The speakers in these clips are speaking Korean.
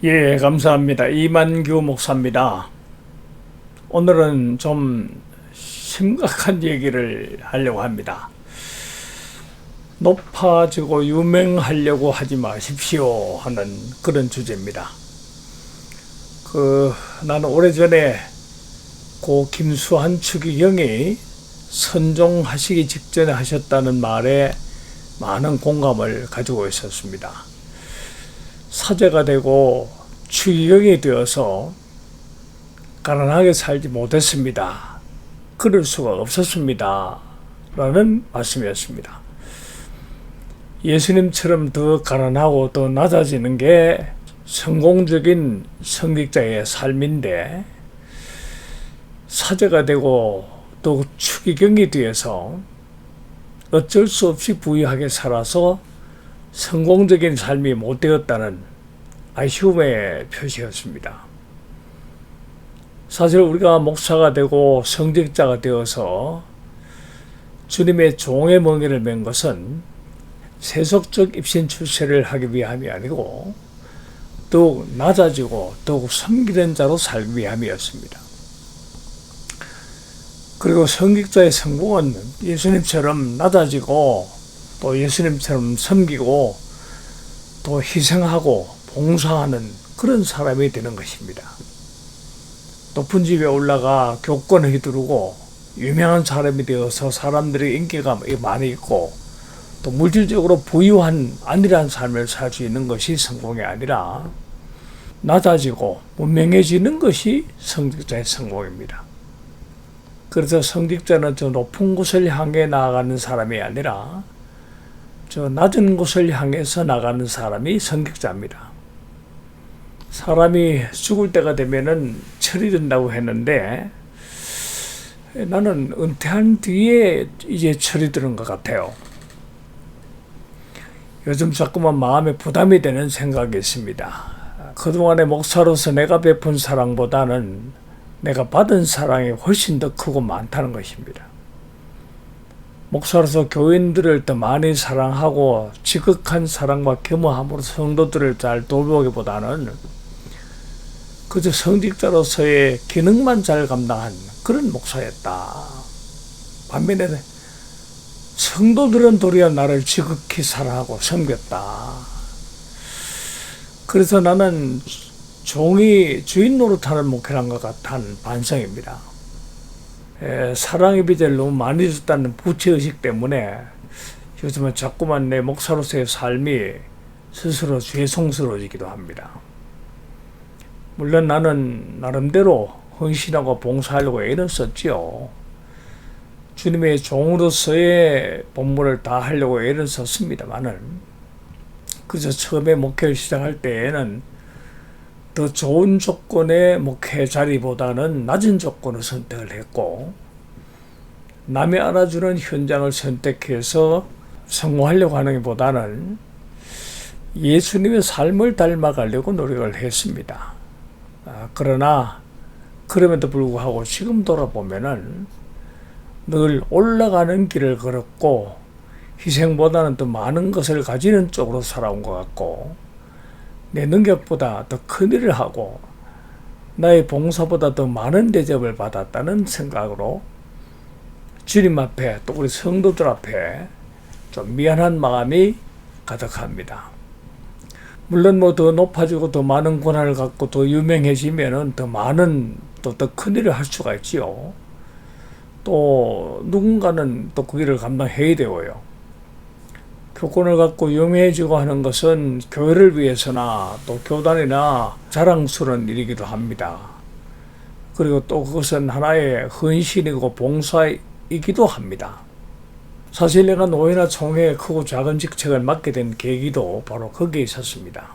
예, 감사합니다. 이만규 목사입니다. 오늘은 좀 심각한 얘기를 하려고 합니다. 높아지고 유명하려고 하지 마십시오 하는 그런 주제입니다. 나는 오래전에 고 김수환 추기경이 선종하시기 직전에 하셨다는 말에 많은 공감을 가지고 있었습니다. 사제가 되고 추기경이 되어서 가난하게 살지 못했습니다. 그럴 수가 없었습니다. 라는 말씀이었습니다. 예수님처럼 더 가난하고 더 낮아지는 게 성공적인 성직자의 삶인데, 사제가 되고 또 추기경이 되어서 어쩔 수 없이 부유하게 살아서 성공적인 삶이 못 되었다는 아쉬움의 표시였습니다. 사실 우리가 목사가 되고 성직자가 되어서 주님의 종의 멍에를 맨 것은 세속적 입신 출세를 하기 위함이 아니고 더욱 낮아지고 더욱 섬기는 자로 살기 위함이었습니다. 그리고 성직자의 성공은 예수님처럼 낮아지고 또 예수님처럼 섬기고 또 희생하고 봉사하는 그런 사람이 되는 것입니다. 높은 집에 올라가 교권을 휘두르고 유명한 사람이 되어서 사람들의 인기가 많이 있고 또 물질적으로 부유한 안일한 삶을 살 수 있는 것이 성공이 아니라 낮아지고 문명해지는 것이 성직자의 성공입니다. 그래서 성직자는 저 높은 곳을 향해 나아가는 사람이 아니라 저 낮은 곳을 향해서 나가는 사람이 성직자입니다. 사람이 죽을 때가 되면은 철이 든다고 했는데 나는 은퇴한 뒤에 이제 철이 드는 것 같아요. 요즘 자꾸만 마음에 부담이 되는 생각이 있습니다. 그동안의 목사로서 내가 베푼 사랑보다는 내가 받은 사랑이 훨씬 더 크고 많다는 것입니다. 목사로서 교인들을 더 많이 사랑하고 지극한 사랑과 겸허함으로 성도들을 잘 돌보기보다는 그저 성직자로서의 기능만 잘 감당한 그런 목사였다. 반면에 성도들은 도리어 나를 지극히 사랑하고 섬겼다. 그래서 나는 종이 주인 노릇하는 목회를 한 것 같은 반성입니다. 사랑의 빚을 너무 많이 줬다는 부채의식 때문에 요즘은 자꾸만 내 목사로서의 삶이 스스로 죄송스러워지기도 합니다. 물론 나는 나름대로 헌신하고 봉사하려고 애를 썼지요. 주님의 종으로서의 본분을 다 하려고 애를 썼습니다만은 그저 처음에 목회를 시작할 때에는 더 좋은 조건의 목회 자리보다는 낮은 조건을 선택을 했고 남이 알아주는 현장을 선택해서 성공하려고 하는 것보다는 예수님의 삶을 닮아가려고 노력을 했습니다. 그러나 그럼에도 불구하고 지금 돌아보면은 늘 올라가는 길을 걸었고 희생보다는 더 많은 것을 가지는 쪽으로 살아온 것 같고 내 능력보다 더 큰 일을 하고 나의 봉사보다 더 많은 대접을 받았다는 생각으로 주님 앞에 또 우리 성도들 앞에 좀 미안한 마음이 가득합니다. 물론 더 높아지고 더 많은 권한을 갖고 더 유명해지면은 더 많은 또 더 큰 일을 할 수가 있지요. 또 누군가는 또 그 일을 감당해야 되고요. 교권을 갖고 유명해지고 하는 것은 교회를 위해서나 또 교단이나 자랑스러운 일이기도 합니다. 그리고 또 그것은 하나의 헌신이고 봉사이기도 합니다. 사실 내가 노회나 총회에 크고 작은 직책을 맡게 된 계기도 바로 거기에 있었습니다.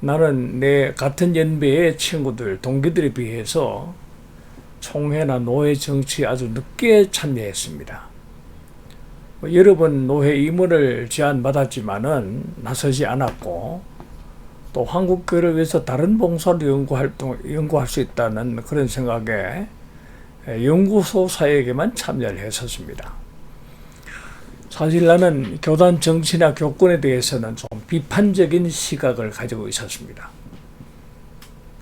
나는 내 같은 연배의 친구들, 동기들에 비해서 총회나 노회 정치에 아주 늦게 참여했습니다. 여러 번 노회 임원을 제안받았지만은 나서지 않았고 또 한국교회를 위해서 다른 봉사를 연구할 수 있다는 그런 생각에 연구소 사역에만 참여를 했었습니다. 사실 나는 교단 정치나 교권에 대해서는 좀 비판적인 시각을 가지고 있었습니다.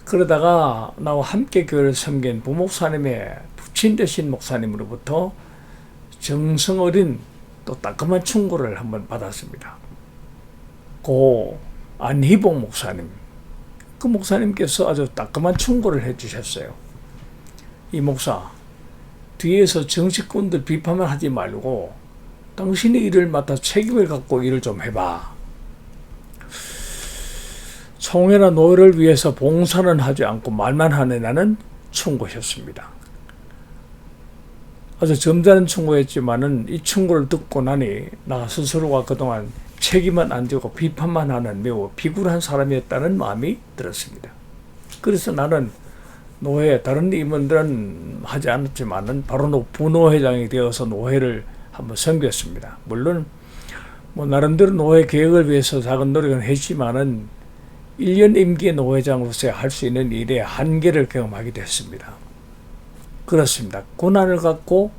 그러다가 나와 함께 교회를 섬긴 부목사님의 부친 되신 목사님으로부터 정성 어린 또 따끔한 충고를 한번 받았습니다. 고 안희봉 목사님, 그 목사님께서 아주 따끔한 충고를 해주셨어요. 이 목사, 뒤에서 정치권들 비판만 하지 말고 당신이 일을 맡아 책임을 갖고 일을 좀 해봐. 총회나 노회를 위해서 봉사는 하지 않고 말만 하느냐는 충고셨습니다. 아주 점잖은 충고였지만은 이 충고를 듣고 나니 나 스스로가 그동안 책임은 안 지고 비판만 하는 매우 비굴한 사람이었다는 마음이 들었습니다. 그래서 나는 노회, 다른 임원들은 하지 않았지만은 바로 부노회장이 되어서 노회를 한번 섬겼습니다. 물론 나름대로 노회 계획을 위해서 작은 노력은 했지만은 1년 임기 노회장으로서 할 수 있는 일의 한계를 경험하게 됐습니다. 그렇습니다. 고난을 갖고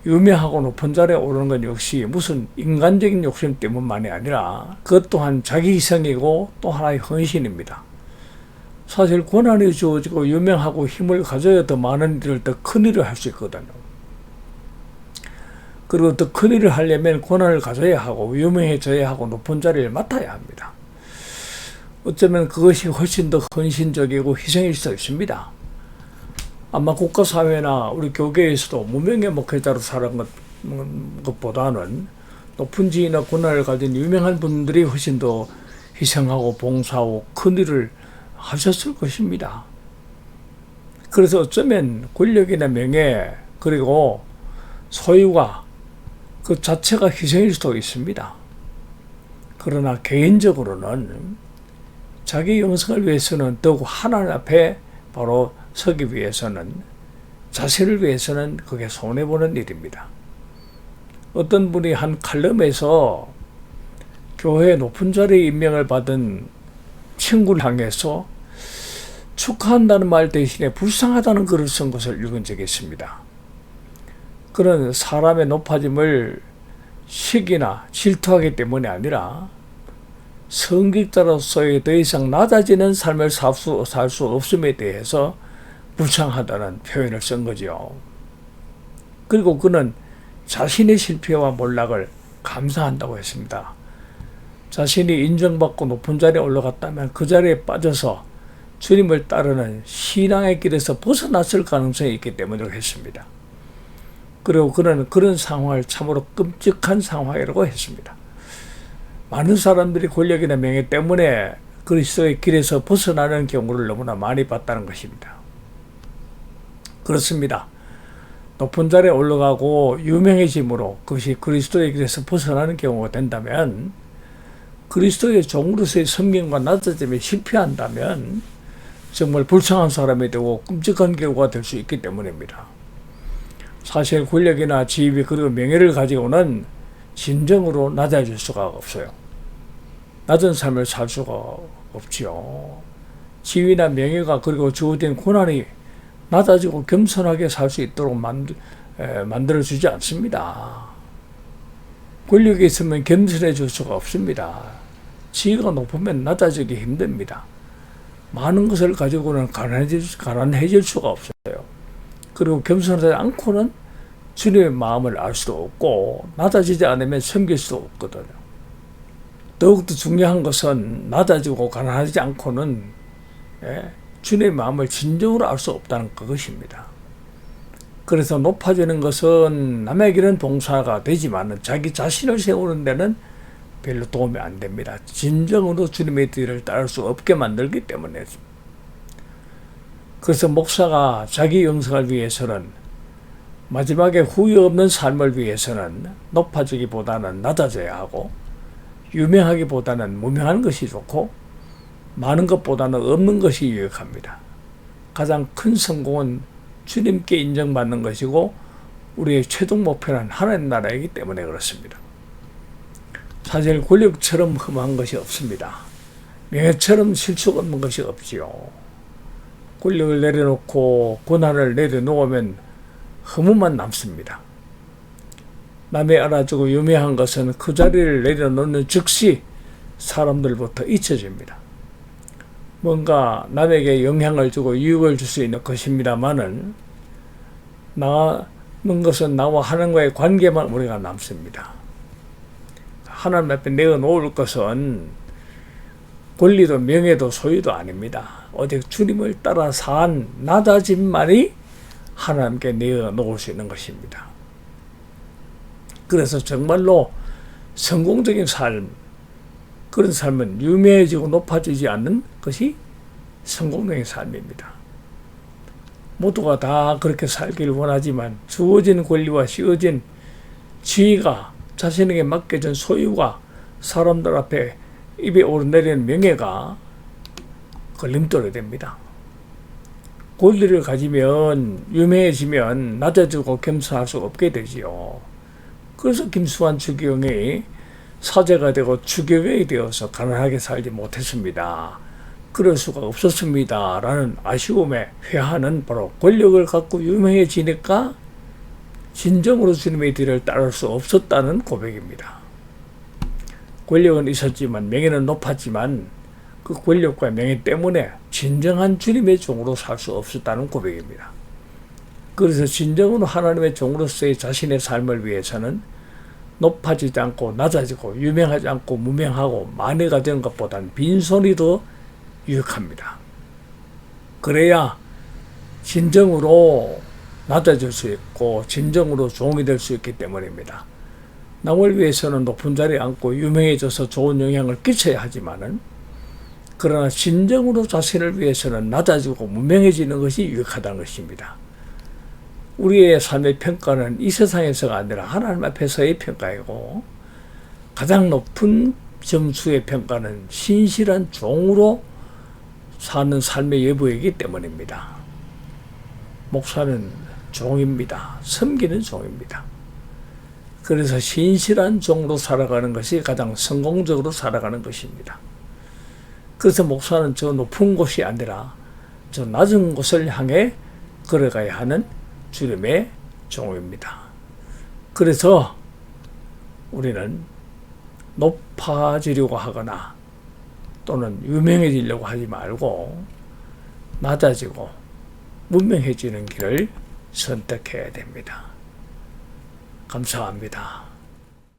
유명하고 높은 자리에 오르는 건 역시 무슨 인간적인 욕심 때문만이 아니라 그것 또한 자기 희생이고 또 하나의 헌신입니다. 사실 고난이 주어지고 유명하고 힘을 가져야 더 많은 일을 더 큰 일을 할 수 있거든요. 그리고 더 큰 일을 하려면 고난을 가져야 하고 유명해져야 하고 높은 자리를 맡아야 합니다. 어쩌면 그것이 훨씬 더 헌신적이고 희생일 수 있습니다. 아마 국가사회나 우리 교계에서도 무명의 목회자로 살아간 것보다는 높은 지위나 권한을 가진 유명한 분들이 훨씬 더 희생하고 봉사하고 큰 일을 하셨을 것입니다. 그래서 어쩌면 권력이나 명예 그리고 소유가 그 자체가 희생일 수도 있습니다. 그러나 개인적으로는 자기 영성을 위해서는 더욱 하나님 앞에 바로 서기 위해서는 자신을 위해서는 그게 손해보는 일입니다. 어떤 분이 한 칼럼에서 교회의 높은 자리에 임명을 받은 친구를 향해서 축하한다는 말 대신에 불쌍하다는 글을 쓴 것을 읽은 적이 있습니다. 그런 사람의 높아짐을 시기나 질투하기 때문이 아니라 성직자로서의 더 이상 낮아지는 삶을 살 수 없음에 대해서 불쌍하다는 표현을 쓴 거죠. 그리고 그는 자신의 실패와 몰락을 감사한다고 했습니다. 자신이 인정받고 높은 자리에 올라갔다면 그 자리에 빠져서 주님을 따르는 신앙의 길에서 벗어났을 가능성이 있기 때문이라고 했습니다. 그리고 그는 그런 상황을 참으로 끔찍한 상황이라고 했습니다. 많은 사람들이 권력이나 명예 때문에 그리스도의 길에서 벗어나는 경우를 너무나 많이 봤다는 것입니다. 그렇습니다. 높은 자리에 올라가고 유명해짐으로 그것이 그리스도의 길에서 벗어나는 경우가 된다면 그리스도의 종으로서의 섬김과 낮아짐에 실패한다면 정말 불쌍한 사람이 되고 끔찍한 결과가 될 수 있기 때문입니다. 사실 권력이나 지위 그리고 명예를 가지고는 진정으로 낮아질 수가 없어요. 낮은 삶을 살 수가 없지요. 지위나 명예가 그리고 주어진 고난이 낮아지고 겸손하게 살 수 있도록 만들어주지 않습니다. 권력이 있으면 겸손해질 수가 없습니다. 지위가 높으면 낮아지기 힘듭니다. 많은 것을 가지고는 가난해질 수가 없어요. 그리고 겸손하지 않고는 주님의 마음을 알 수도 없고 낮아지지 않으면 섬길 수도 없거든요. 더욱더 중요한 것은 낮아지고 가난하지 않고는 주님의 마음을 진정으로 알 수 없다는 그것입니다. 그래서 높아지는 것은 남에게는 봉사가 되지만 자기 자신을 세우는 데는 별로 도움이 안 됩니다. 진정으로 주님의 뒤를 따를 수 없게 만들기 때문에. 그래서 목사가 자기 영성을 위해서는 마지막에 후회 없는 삶을 위해서는 높아지기보다는 낮아져야 하고 유명하기보다는 무명한 것이 좋고 많은 것보다는 없는 것이 유익합니다. 가장 큰 성공은 주님께 인정받는 것이고 우리의 최종 목표는 하나님 나라이기 때문에 그렇습니다. 사실 권력처럼 흠한 것이 없습니다. 명예처럼 실속 없는 것이 없지요. 권력을 내려놓고 고난을 내려놓으면 허무만 남습니다. 남이 알아주고 유명한 것은 그 자리를 내려놓는 즉시 사람들부터 잊혀집니다. 뭔가 남에게 영향을 주고 유익을 줄 수 있는 것입니다만은 남은 것은 나와 하나님과의 관계만 우리가 남습니다. 하나님 앞에 내어놓을 것은 권리도 명예도 소유도 아닙니다. 오직 주님을 따라 산 낮아짐만이 하나님께 내어놓을 수 있는 것입니다. 그래서 정말로 성공적인 삶, 그런 삶은 유명해지고 높아지지 않는 것이 성공적인 삶입니다. 모두가 다 그렇게 살기를 원하지만 주어진 권리와 씌워진 지위가, 자신에게 맡겨진 소유가, 사람들 앞에 입에 오르내리는 명예가 걸림돌이 됩니다. 권리를 가지면 유명해지면 낮아지고 겸손할 수 없게 되지요. 그래서 김수환 추기경이 사제가 되고 추기경이 되어서 가난하게 살지 못했습니다. 그럴 수가 없었습니다. 라는 아쉬움에 회하는 바로 권력을 갖고 유명해지니까 진정으로 주님의 뒤를 따를 수 없었다는 고백입니다. 권력은 있었지만 명예는 높았지만 그 권력과 명예 때문에 진정한 주님의 종으로 살 수 없었다는 고백입니다. 그래서 진정으로 하나님의 종으로서의 자신의 삶을 위해서는 높아지지 않고 낮아지고 유명하지 않고 무명하고 만회가 되는 것보다는 빈손이 더 유익합니다. 그래야 진정으로 낮아질 수 있고 진정으로 종이 될 수 있기 때문입니다. 남을 위해서는 높은 자리에 앉고 유명해져서 좋은 영향을 끼쳐야 하지만은, 그러나 진정으로 자신을 위해서는 낮아지고 무명해지는 것이 유익하다는 것입니다. 우리의 삶의 평가는 이 세상에서가 아니라 하나님 앞에서의 평가이고, 가장 높은 점수의 평가는 신실한 종으로 사는 삶의 여부이기 때문입니다. 목사는 종입니다. 섬기는 종입니다. 그래서 신실한 종으로 살아가는 것이 가장 성공적으로 살아가는 것입니다. 그래서 목사는 저 높은 곳이 아니라 저 낮은 곳을 향해 걸어가야 하는 주님의 종입니다. 그래서 우리는 높아지려고 하거나 또는 유명해지려고 하지 말고 낮아지고 문명해지는 길을 선택해야 됩니다. 감사합니다.